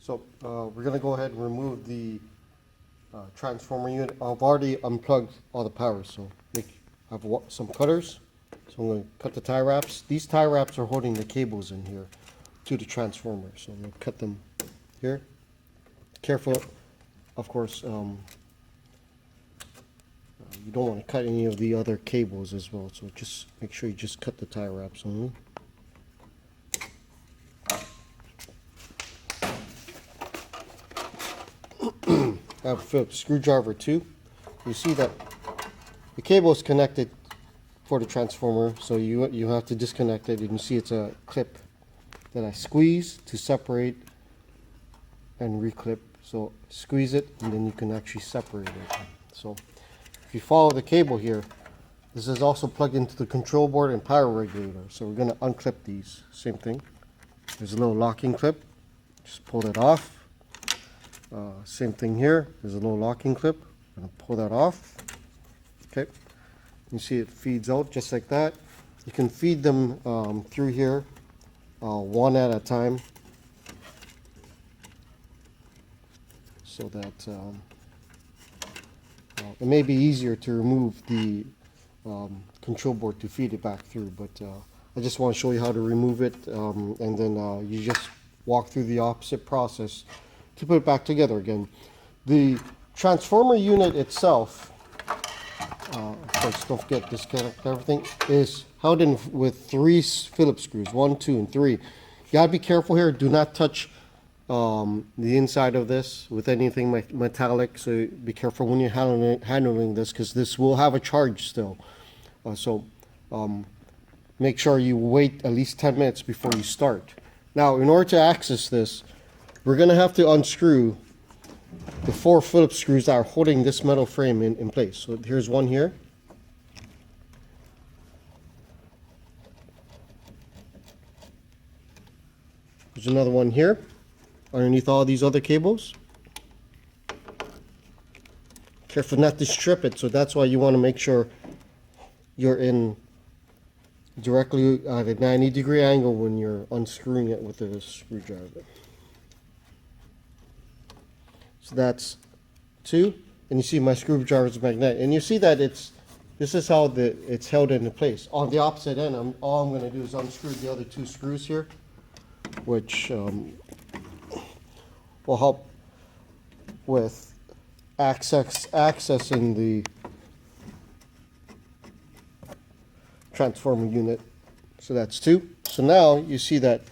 So we're going to go ahead and remove the transformer unit. I've already unplugged all the power, so I have some cutters. So I'm going to cut the tie wraps. These tie wraps are holding the cables in here to the transformer. So I'm going to cut them here. Careful, of course, you don't want to cut any of the other cables as well. So just make sure you just cut the tie wraps only. I have a Phillips screwdriver too. You see that the cable is connected for the transformer, so you have to disconnect it, and you see it's a clip that I squeeze to separate and reclip. So squeeze it, and then you can actually separate it. So if you follow the cable here, this is also plugged into the control board and power regulator. So we're going to unclip these. Same thing. There's a little locking clip. Just pull that off. Same thing here. There's a little locking clip. I'm going to pull that off. Okay. You see it feeds out just like that. You can feed them through here one at a time, so that it may be easier to remove the control board to feed it back through, but I just want to show you how to remove it, and then you just walk through the opposite process to put it back together again. The transformer unit itself, of course, don't forget disconnect everything, is held in with 3 Phillips screws, 1, 2, and 3. You gotta be careful here. Do not touch the inside of this with anything metallic. So be careful when you're handling this, because this will have a charge still. Make sure you wait at least 10 minutes before you start. Now, in order to access this, we're going to have to unscrew the 4 Phillips screws that are holding this metal frame in place. So here's one here. There's another one here underneath all these other cables. Careful not to strip it, so that's why you want to make sure you're in directly at a 90-degree angle when you're unscrewing it with a screwdriver. So that's 2, and you see my screwdriver is magnetic, and you see that this is how it's held into place. On the opposite end, all I'm going to do is unscrew the other 2 screws here, which will help with accessing the transformer unit. So that's 2. So now you see that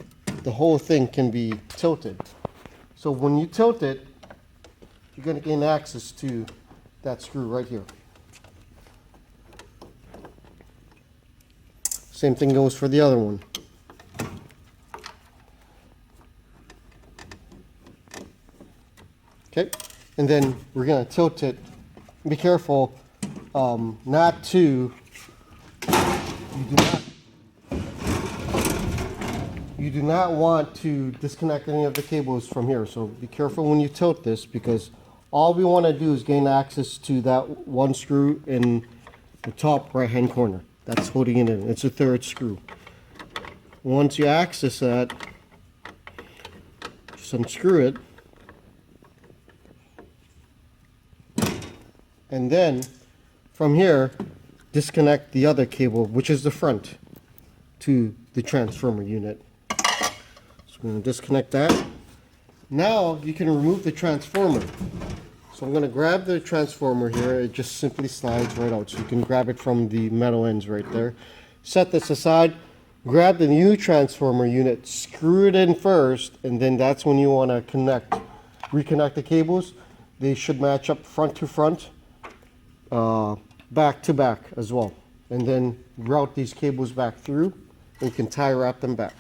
the whole thing can be tilted. So when you tilt it, you're going to gain access to that screw right here. Same thing goes for the other one. Okay, and then we're going to tilt it. Be careful not to, you do not want to disconnect any of the cables from here. So be careful when you tilt this, because all we want to do is gain access to that one screw in the top right hand corner. That's holding it in. It's the 3rd screw. Once you access that, just unscrew it. And then from here, disconnect the other cable, which is the front, to the transformer unit. So I'm going to disconnect that. Now you can remove the transformer. So I'm going to grab the transformer here. It just simply slides right out. So you can grab it from the metal ends right there. Set this aside. Grab the new transformer unit, screw it in first, and then that's when you want to reconnect the cables. They should match up front to front, back to back as well. And then route these cables back through, and you can tie wrap them back.